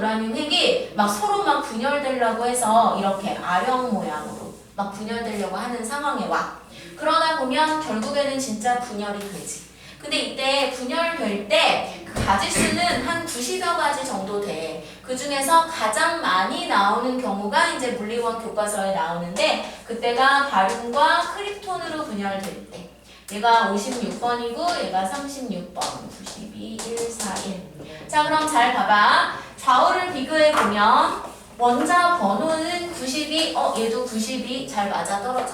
우라늄 핵이 막 서로 막 분열되려고 해서 이렇게 아령 모양으로 막 분열되려고 하는 상황에 와. 그러다 보면 결국에는 진짜 분열이 되지. 근데 이때 분열될 때 그 가지수는 한 90여 가지 정도 돼. 그 중에서 가장 많이 나오는 경우가 이제 물리원 교과서에 나오는데 그때가 바륨과 크립톤으로 분열될 때. 얘가 56번이고 얘가 36번. 92, 1, 4, 1. 자, 그럼 잘 봐봐. 좌우를 비교해 보면 원자 번호는 92, 얘도 92 잘 맞아떨어져.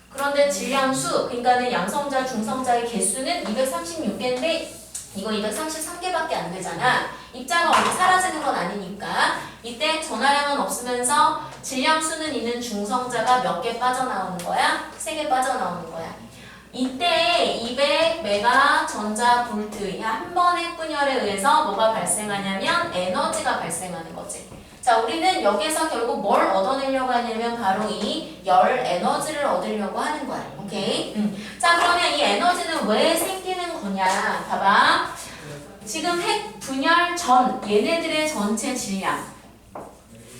그런데 질량수, 그러니까는 양성자, 중성자의 개수는 236개인데 이거 233개밖에 안 되잖아. 입자가 어디 사라지는 건 아니니까. 이때 전하량은 없으면서 질량수는 있는 중성자가 몇 개 빠져나오는 거야? 3개 빠져나오는 거야. 이때 200메가 전자볼트, 한 번의 분열에 의해서 뭐가 발생하냐면 에너지가 발생하는 거지. 자, 우리는 여기에서 결국 뭘 얻어내려고 하냐면 바로 이 열 에너지를 얻으려고 하는 거야. 오케이? 자, 그러면 이 에너지는 왜 생기는 거냐? 봐봐. 지금 핵 분열 전 얘네들의 전체 질량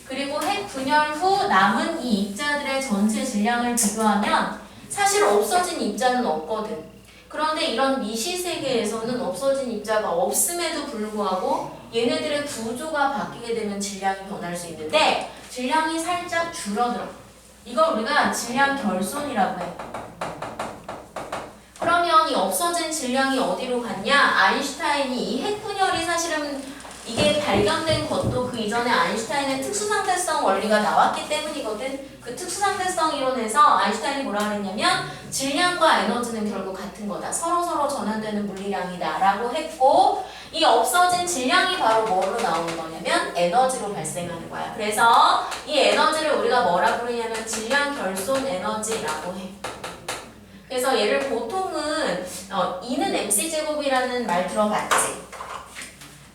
그리고 핵 분열 후 남은 이 입자들의 전체 질량을 비교하면 사실 없어진 입자는 없거든. 그런데 이런 미시세계에서는 없어진 입자가 없음에도 불구하고 얘네들의 구조가 바뀌게 되면 질량이 변할 수 있는데 질량이 살짝 줄어들어. 이걸 우리가 질량 결손이라고 해. 그러면 이 없어진 질량이 어디로 갔냐? 아인슈타인이 이 핵분열이 사실은 이게 발견된 것도 그 이전에 아인슈타인의 특수상대성 원리가 나왔기 때문이거든. 그 특수상대성 이론에서 아인슈타인이 뭐라 그랬냐면 질량과 에너지는 결국 같은 거다. 서로서로 전환되는 물리량이다 라고 했고 이 없어진 질량이 바로 뭐로 나오는 거냐면 에너지로 발생하는 거야. 그래서 이 에너지를 우리가 뭐라 부르냐면 질량 결손 에너지라고 해. 그래서 얘를 보통은 E는 mc제곱이라는 말 들어봤지?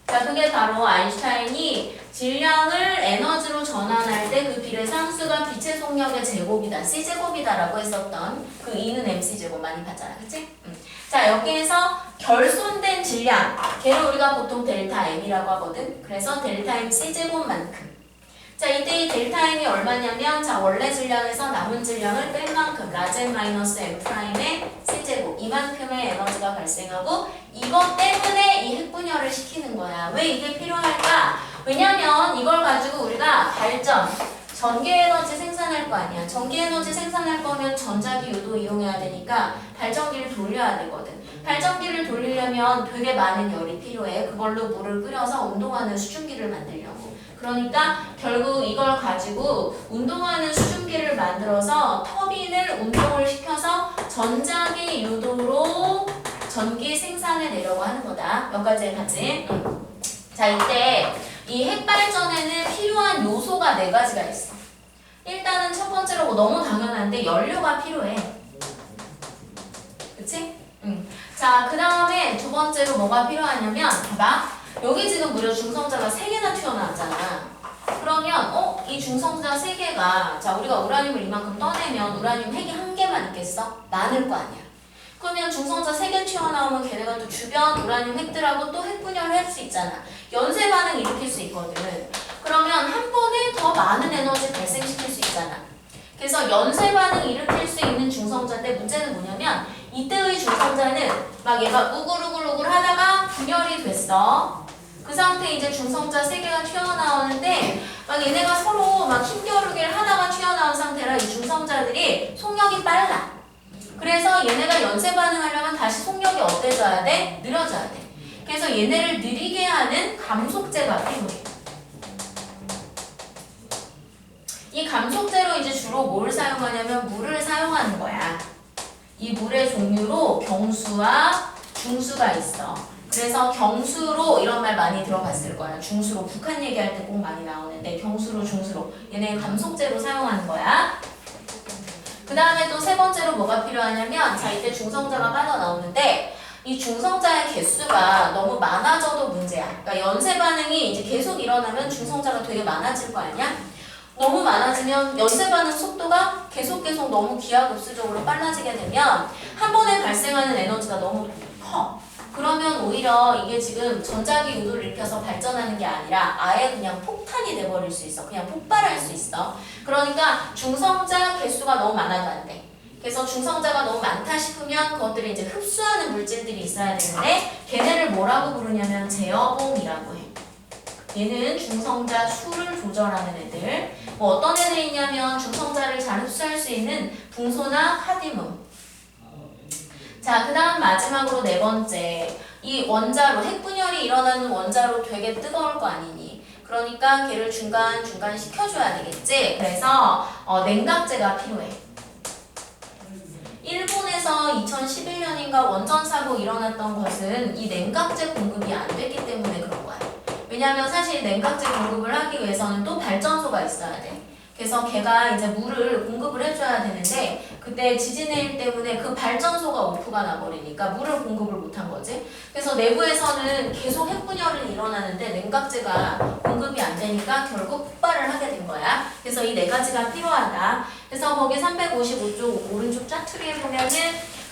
자, 그게 바로 아인슈타인이 질량을 에너지로 전환할 때 그 비례 상수가 빛의 속력의 제곱이다, C제곱이다 라고 했었던 그 E는 mc제곱 많이 봤잖아, 그치? 자, 여기에서 결손된 질량, 걔를 우리가 보통 델타 M이라고 하거든. 그래서 델타 M C제곱만큼. 자, 이때 이 델타 M이 얼마냐면 자, 원래 질량에서 남은 질량을 뺀 만큼 라지 마이너스 M 프라임의 C제곱 이만큼의 에너지가 발생하고 이것 때문에 이 핵분열을 시키는 거야. 왜 이게 필요할까? 왜냐면 이걸 가지고 우리가 발전, 전기에너지 생산할 거 아니야. 전기에너지 생산할 거면 전자기 유도 이용해야 되니까 발전기를 돌려야 되거든. 발전기를 돌리려면 되게 많은 열이 필요해. 그걸로 물을 끓여서 운동하는 수증기를 만들려고. 그러니까 결국 이걸 가지고 운동하는 수증기를 만들어서 터빈을 운동을 시켜서 전자기 유도로 전기 생산을 내려고 하는 거다. 몇 가지 해봤지? 자, 이때 이 핵발전에는 필요한 요소가 4가지가 있어. 일단은 첫 번째로 뭐 너무 당연한데 연료가 필요해. 그치? 자, 그 다음에 두 번째로 뭐가 필요하냐면 봐봐. 여기 지금 무려 중성자가 3개나 튀어나왔잖아. 그러면 이 중성자 3개가 자, 우리가 우라늄을 이만큼 떠내면 우라늄 핵이 1개만 있겠어? 많을 거 아니야. 그러면 중성자 3개 튀어나오면 걔네가 또 주변 우라늄 핵들하고 또 핵분열을 할 수 있잖아. 연쇄 반응 일으킬 수 있거든. 그러면 한 번에 더 많은 에너지 발생시킬 수 있잖아. 그래서 연쇄 반응 일으킬 수 있는 중성자인데 문제는 뭐냐면 이때의 중성자는 막 얘가 우글우글우글 하다가 분열이 됐어. 그 상태에 이제 중성자 3개가 튀어나오는데 막 얘네가 서로 막 힘겨루기를 하다가 튀어나온 상태라 이 중성자들이 속력이 빨라. 그래서 얘네가 연쇄 반응하려면 다시 속력이 어때져야 돼? 느려져야 돼. 그래서 얘네를 느리게 하는 감속제가 필요해. 이 감속제로 이제 주로 뭘 사용하냐면 물을 사용하는 거야. 이 물의 종류로 경수와 중수가 있어. 그래서 경수로 이런 말 많이 들어봤을 거야. 중수로 북한 얘기할 때 꼭 많이 나오는데 경수로 중수로 얘네 감속제로 사용하는 거야. 그 다음에 또 세 번째로 뭐가 필요하냐면 자, 이때 중성자가 빠져나오는데 이 중성자의 개수가 너무 많아져도 문제야. 그러니까 연쇄 반응이 이제 계속 일어나면 중성자가 되게 많아질 거 아니야? 너무 많아지면 연쇄 반응 속도가 계속 너무 기하급수적으로 빨라지게 되면 한 번에 발생하는 에너지가 너무 커. 그러면 오히려 이게 지금 전자기우도를 일으켜서 발전하는 게 아니라 아예 그냥 폭탄이 돼버릴 수 있어. 그냥 폭발할 수 있어. 그러니까 중성자 개수가 너무 많아도 안 돼. 그래서 중성자가 너무 많다 싶으면 그것들을 이제 흡수하는 물질들이 있어야 되는데 걔네를 뭐라고 부르냐면 제어봉이라고 해. 얘는 중성자 수를 조절하는 애들. 뭐 어떤 애들이 있냐면 중성자를 잘 흡수할 수 있는 붕소나 카디뮴. 자, 그 다음 마지막으로 네 번째. 이 원자로, 핵분열이 일어나는 원자로 되게 뜨거울 거 아니니. 그러니까 걔를 중간 식혀줘야 되겠지. 그래서 냉각제가 필요해. 일본에서 2011년인가 원전 사고 일어났던 것은 이 냉각제 공급이 안 됐기 때문에 그런 거야. 왜냐면 사실 냉각제 공급을 하기 위해서는 또 발전소가 있어야 돼. 그래서 걔가 이제 물을 공급을 해줘야 되는데 그때 지진의 일 때문에 그 발전소가 오프가 나버리니까 물을 공급을 못한 거지. 그래서 내부에서는 계속 핵분열이 일어나는데 냉각제가 공급이 안 되니까 결국 폭발을 하게 된 거야. 그래서 이 네 가지가 필요하다. 그래서 거기 355쪽 오른쪽 짜투리에 보면은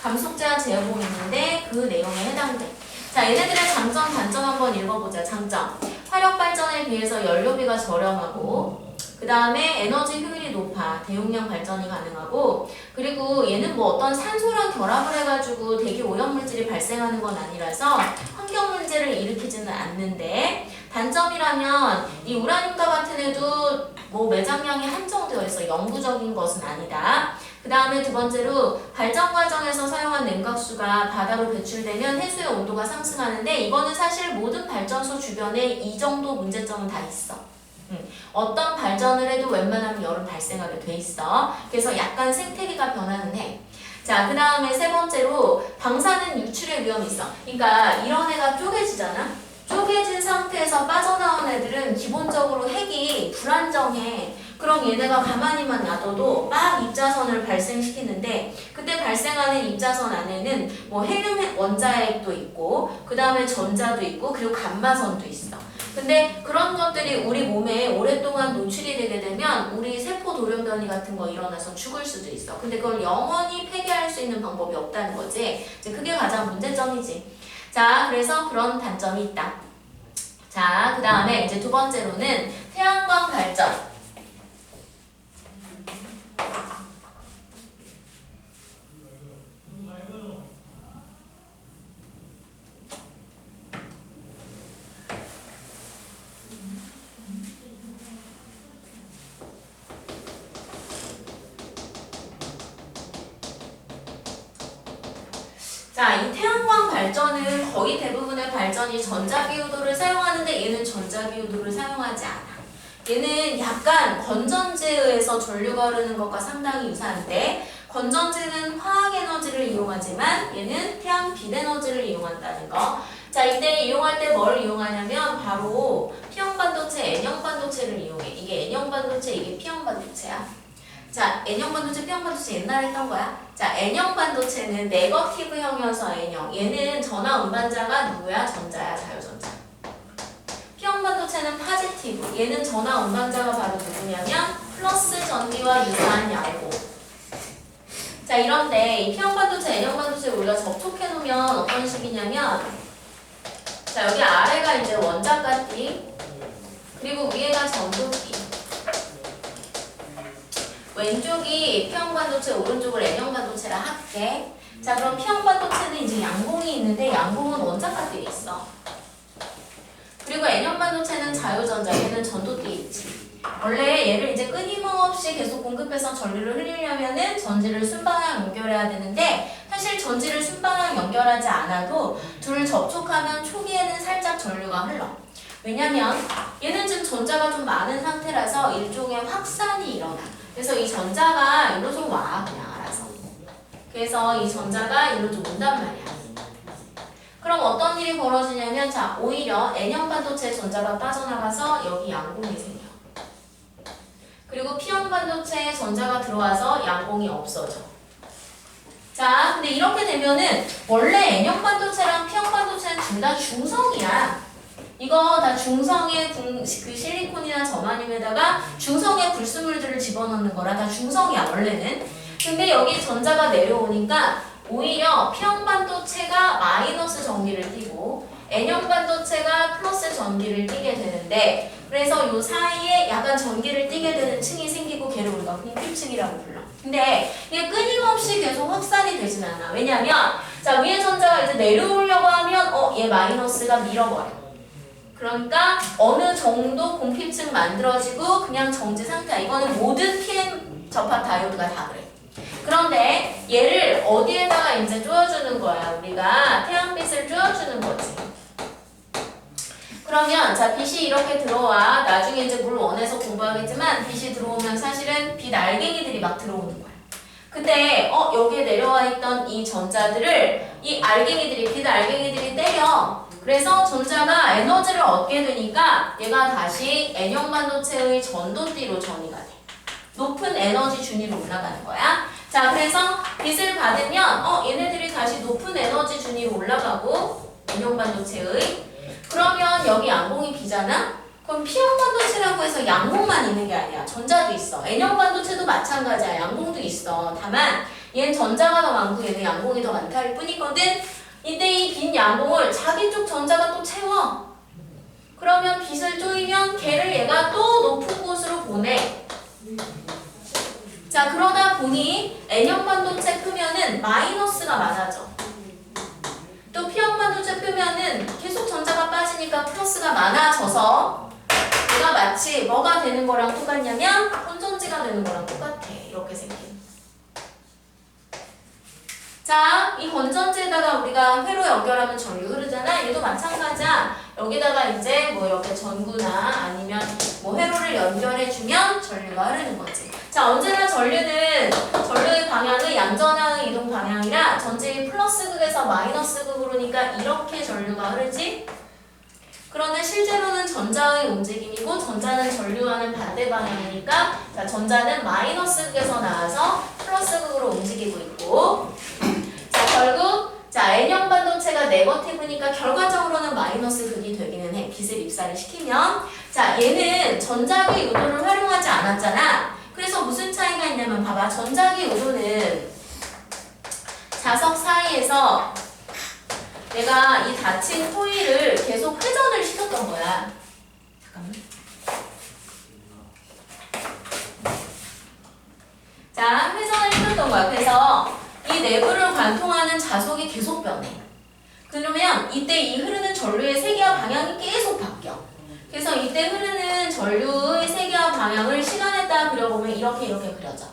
감속제와 제어봉이 있는데 그 내용에 해당돼. 자, 얘네들의 장점, 단점 한번 읽어보자. 장점. 화력 발전에 비해서 연료비가 저렴하고 그 다음에 에너지 효율이 높아. 대용량 발전이 가능하고 그리고 얘는 뭐 어떤 산소랑 결합을 해가지고 대기 오염물질이 발생하는 건 아니라서 환경 문제를 일으키지는 않는데 단점이라면 이 우라늄과 같은 애도 뭐 매장량이 한정되어 있어. 영구적인 것은 아니다. 그 다음에 두 번째로 발전 과정에서 사용한 냉각수가 바다로 배출되면 해수의 온도가 상승하는데 이거는 사실 모든 발전소 주변에 이 정도 문제점은 다 있어. 어떤 발전을 해도 웬만하면 열은 발생하게 돼 있어. 그래서 약간 생태계가 변하는 해. 자, 그 다음에 세 번째로 방사능 유출의 위험이 있어. 그러니까 이런 애가 쪼개지잖아. 쪼개진 상태에서 빠져나온 애들은 기본적으로 핵이 불안정해. 그럼 얘네가 가만히만 놔둬도 막 입자선을 발생시키는데 그때 발생하는 입자선 안에는 뭐 헬륨 원자핵도 있고 그 다음에 전자도 있고 그리고 감마선도 있어. 근데 그런 것들이 우리 몸에 오랫동안 노출이 되게 되면 우리 세포 돌연변이 같은 거 일어나서 죽을 수도 있어. 근데 그걸 영원히 폐기할 수 있는 방법이 없다는 거지. 이제 그게 가장 문제점이지. 자, 그래서 그런 단점이 있다. 자, 그 다음에 이제 두 번째로는 태양광 발전. 자, 이 태양광 발전은 거의 대부분의 발전이 전자기후도를 사용하는데 얘는 전자기후도를 사용하지 않아. 얘는 약간 건전지에서 전류가 흐르는 것과 상당히 유사한데 건전지는 화학에너지를 이용하지만 얘는 태양 빛에너지를 이용한다는 거. 자, 이때 이용할 때 뭘 이용하냐면 바로 P형 반도체, N형 반도체를 이용해. 이게 N형 반도체, 이게 P형 반도체야. 자, N형 반도체, P형 반도체 옛날에 했던 거야. 자, N형 반도체는 네거티브형이어서 N형. 얘는 전화 운반자가 누구야? 전자야, 자유전자. P형 반도체는 파지티브. 얘는 전화 운반자가 바로 누구냐면 플러스 전기와 유사한 양고. 자, 이런데 이 P형 반도체, N형 반도체를 우리가 접촉해 놓으면 어떤 식이냐면 자, 여기 아래가 이제 원자가띠 그리고 위에가 전도띠. 왼쪽이 P형 반도체, 오른쪽을 N형 반도체라 할게. 자, 그럼 P형 반도체는 이제 양봉이 있는데 양봉은 원자가띠에 있어. 그리고 N형 반도체는 자유전자, 얘는 전도띠에 있지. 원래 얘를 이제 끊임없이 계속 공급해서 전류를 흘리려면은 전지를 순방향 연결해야 되는데 사실 전지를 순방향 연결하지 않아도 둘을 접촉하면 초기에는 살짝 전류가 흘러. 왜냐면 얘는 지금 전자가 좀 많은 상태라서 일종의 확산이 일어나. 그래서 이 전자가 일로 좀 와, 그냥 알아서. 그래서 이 전자가 일로 좀 온단 말이야. 그럼 어떤 일이 벌어지냐면 자, 오히려 N형 반도체 전자가 빠져나가서 여기 양봉이 생겨. 그리고 P형 반도체에 전자가 들어와서 양봉이 없어져. 자, 근데 이렇게 되면은 원래 N형 반도체랑 P형 반도체는 둘 다 중성이야. 이거 다 중성의 그 실리콘이나 저마늄에다가 중성의 불순물들을 집어넣는 거라 다 중성이야 원래는. 근데 여기 전자가 내려오니까 오히려 P형 반도체가 마이너스 전기를 띠고 N형 반도체가 플러스 전기를 띠게 되는데 그래서 요 사이에 약간 전기를 띠게 되는 층이 생기고 걔를 우리가 공필층이라고 불러. 근데 이게 끊임없이 계속 확산이 되진 않아. 왜냐면 자 위에 전자가 이제 내려오려고 하면 얘 마이너스가 밀어버려. 그러니까 어느 정도 공필층 만들어지고 그냥 정지 상태야. 이거는 모든 PM 접합 다이오드가 다 그래. 그런데 얘를 어디에다가 이제 쪼여주는 거야. 우리가 태양빛을 쪼여주는 거지. 그러면 자 빛이 이렇게 들어와. 나중에 이제 물 원에서 공부하겠지만 빛이 들어오면 사실은 빛 알갱이들이 막 들어오는 거야. 근데 여기에 내려와 있던 이 전자들을 이 알갱이들이 빛 알갱이들이 때려. 그래서 전자가 에너지를 얻게 되니까 얘가 다시 N형 반도체의 전도띠로 전이가 돼. 높은 에너지 준위로 올라가는 거야. 자, 그래서 빛을 받으면 얘네들이 다시 높은 에너지 준위로 올라가고 N형 반도체의 그러면 여기 양봉이 B잖아? 그럼 P형 반도체라고 해서 양봉만 있는 게 아니야. 전자도 있어. N형 반도체도 마찬가지야. 양봉도 있어. 다만 얘는 전자가 더 많고 얘는 양봉이 더 많다일 뿐이거든. 이때 이 빈 양봉을 자기 쪽 전자가 또 채워. 그러면 빛을 쪼이면 걔를 얘가 또 높은 곳으로 보내. 자, 그러다 보니 N형 반도체 표면은 마이너스가 많아져. 또 P형 반도체 표면은 계속 전자가 빠지니까 플러스가 많아져서 얘가 마치 뭐가 되는 거랑 똑같냐면 건전지가 되는 거랑 똑같아. 이렇게 생긴. 자, 이 건전지에다가 우리가 회로 연결하면 전류 흐르잖아. 얘도 마찬가지야. 여기다가 이제 뭐 이렇게 전구나 아니면 뭐 회로를 연결해주면 전류가 흐르는 거지. 자, 언제나 전류의 방향은 양전하의 이동 방향이라 전지의 플러스 극에서 마이너스 극으로니까 이렇게 전류가 흐르지. 그런데 실제로는 전자의 움직임이고 전자는 전류와는 반대 방향이니까 자, 전자는 마이너스 극에서 나와서 플러스 극으로 움직이고 있고 자, 결국 N형 반도체가 네거티브니까 결과적으로는 마이너스 극이 되기는 해. 빛을 입사를 시키면 자, 얘는 전자기 요도를 활용하지 않았잖아. 그래서 무슨 차이가 있냐면 봐봐. 전자기 요도는 자석 사이에서 내가 이 닫힌 코일을 계속 회전을 시켰던 거야. 잠깐만. 자, 회전을 시켰던 거야. 그래서 이 내부를 관통하는 자석이 계속 변해. 그러면 이때 이 흐르는 전류의 세기와 방향이 계속 바뀌어. 그래서 이때 흐르는 전류의 세기와 방향을 시간에 따라 그려보면 이렇게 그려져.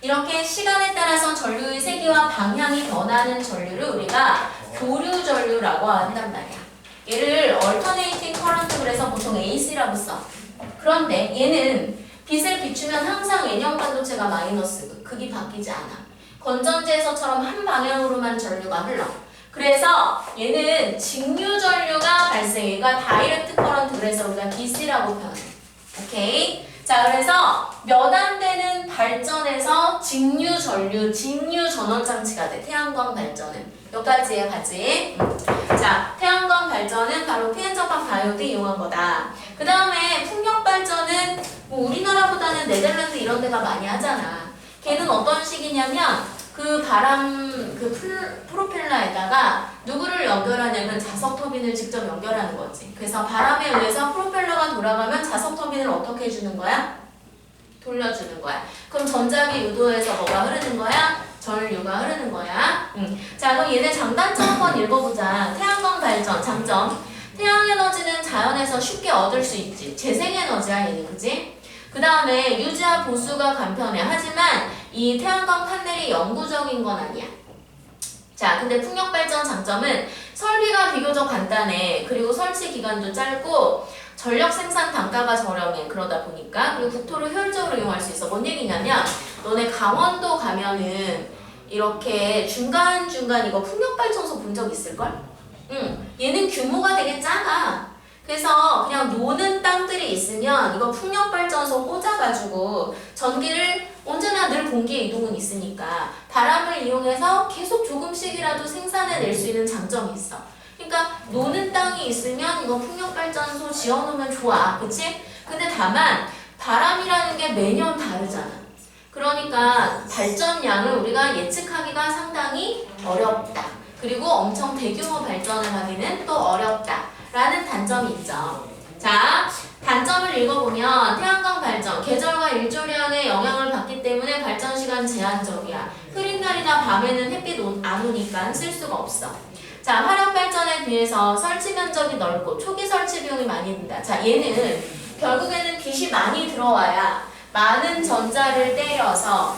이렇게 시간에 따라서 전류의 세기와 방향이 변하는 전류를 우리가 교류 전류라고 한단 말이야. 얘를 alternating current 그래서 보통 AC라고 써. 그런데 얘는 빛을 비추면 항상 N형 반도체가 마이너스 극이 바뀌지 않아. 건전지에서처럼 한 방향으로만 전류가 흘러. 그래서 얘는 직류 전류가 발생해. 얘가 다이렉트 커런트 그래서 우리가 DC라고 표현해. 오케이? 자, 그래서 몇 암되는 발전에서 직류 전류, 직류 전원 장치가 돼. 태양광 발전은. 여기까지 이해가지? 자, 태양광 발전은 바로 PN 접합 다이오드 이용한 거다. 그 다음에 풍력 발전은 뭐 우리나라보다는 네덜란드 이런 데가 많이 하잖아. 걔는 어떤 식이냐면 그 바람 프로펠러에다가 누구를 연결하냐면 자석 터빈을 직접 연결하는 거지. 그래서 바람에 의해서 프로펠러가 돌아가면 자석 터빈을 어떻게 해주는 거야? 돌려주는 거야. 그럼 전자기 유도에서 뭐가 흐르는 거야? 전류가 흐르는 거야. 자, 그럼 얘네 장단점 한번 읽어보자. 태양광 발전 장점. 태양 에너지는 자연에서 쉽게 얻을 수 있지. 재생에너지야 얘는, 그지? 그 다음에 유지와 보수가 간편해. 하지만 이 태양광 판넬이 영구적인 건 아니야. 자, 근데 풍력 발전 장점은 설비가 비교적 간단해. 그리고 설치 기간도 짧고 전력 생산 단가가 저렴해. 그러다 보니까 그리고 국토를 효율적으로 이용할 수 있어. 뭔 얘기냐면 너네 강원도 가면은 이렇게 중간중간 이거 풍력 발전소 본 적 있을걸? 얘는 규모가 되게 작아. 그래서 그냥 노는 땅들이 있으면 이거 풍력발전소 꽂아가지고 전기를 언제나 늘 공기의 이동은 있으니까 바람을 이용해서 계속 조금씩이라도 생산해낼 수 있는 장점이 있어. 그러니까 노는 땅이 있으면 이거 풍력발전소 지어놓으면 좋아. 그치? 근데 다만 바람이라는 게 매년 다르잖아. 그러니까 발전량을 우리가 예측하기가 상당히 어렵다. 그리고 엄청 대규모 발전을 하기는 또 어렵다라는 단점이 있죠. 자, 단점을 읽어보면 태양광 발전, 계절과 일조량의 영향을 받기 때문에 발전 시간 제한적이야. 흐린 날이나 밤에는 햇빛 안 오니까 쓸 수가 없어. 자, 화력 발전에 비해서 설치 면적이 넓고 초기 설치 비용이 많이 든다. 자, 얘는 결국에는 빛이 많이 들어와야 많은 전자를 때려서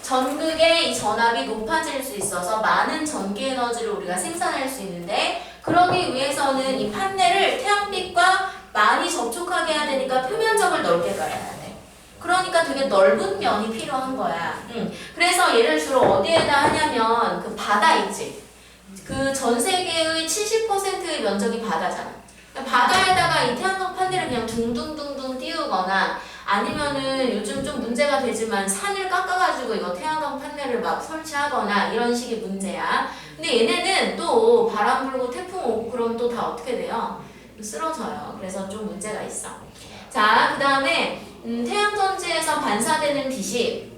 전극의 이 전압이 높아질 수 있어서 많은 전기 에너지를 우리가 생산할 수 있는데, 그러기 위해서는 이 판넬을 태양빛과 많이 접촉하게 해야 되니까 표면적을 넓게 깔아야 돼. 그러니까 되게 넓은 면이 필요한 거야. 그래서 얘를 주로 어디에다 하냐면 그 바다 있지. 그 전 세계의 70%의 면적이 바다잖아. 바다에다가 이 태양광 판넬을 그냥 둥둥둥둥 띄우거나, 아니면은 요즘 좀 문제가 되지만 산을 깎아가지고 이거 태양광 판넬을 막 설치하거나 이런 식의 문제야. 근데 얘네는 또 바람 불고 태풍 오고 그러면 또 다 어떻게 돼요? 쓰러져요. 그래서 좀 문제가 있어. 자, 그 다음에 태양전지에서 반사되는 빛이,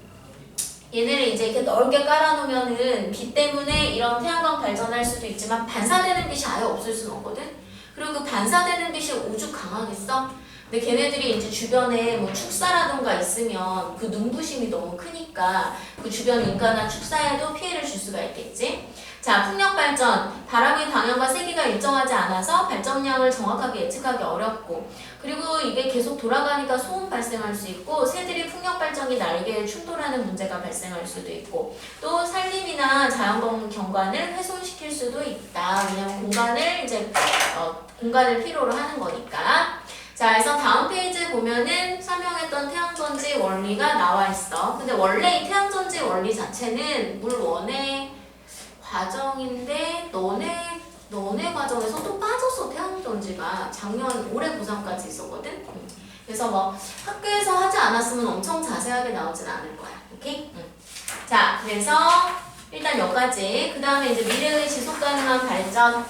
얘네를 이제 이렇게 넓게 깔아놓으면은 빛 때문에 이런 태양광 발전할 수도 있지만 반사되는 빛이 아예 없을 수는 없거든. 그리고 그 반사되는 빛이 오죽 강하겠어? 근데 걔네들이 이제 주변에 뭐 축사라든가 있으면 그 눈부심이 너무 크니까 그 주변 인가나 축사에도 피해를 줄 수가 있겠지. 자, 풍력 발전, 바람의 방향과 세기가 일정하지 않아서 발전량을 정확하게 예측하기 어렵고, 그리고 이게 계속 돌아가니까 소음 발생할 수 있고, 새들이 풍력 발전기 날개에 충돌하는 문제가 발생할 수도 있고, 또 산림이나 자연 경관을 훼손시킬 수도 있다. 왜냐면 공간을 필요로 하는 거니까. 자, 그래서 다음 페이지에 보면은 설명했던 태양전지 원리가 나와 있어. 근데 원래 이 태양전지 원리 자체는 물원의 과정인데 너네 과정에서 또 빠졌어. 태양전지가 올해 고3까지 있었거든. 그래서 뭐 학교에서 하지 않았으면 엄청 자세하게 나오진 않을 거야. 오케이? 자, 그래서 일단 여기까지. 그 다음에 이제 미래의 지속가능한 발전.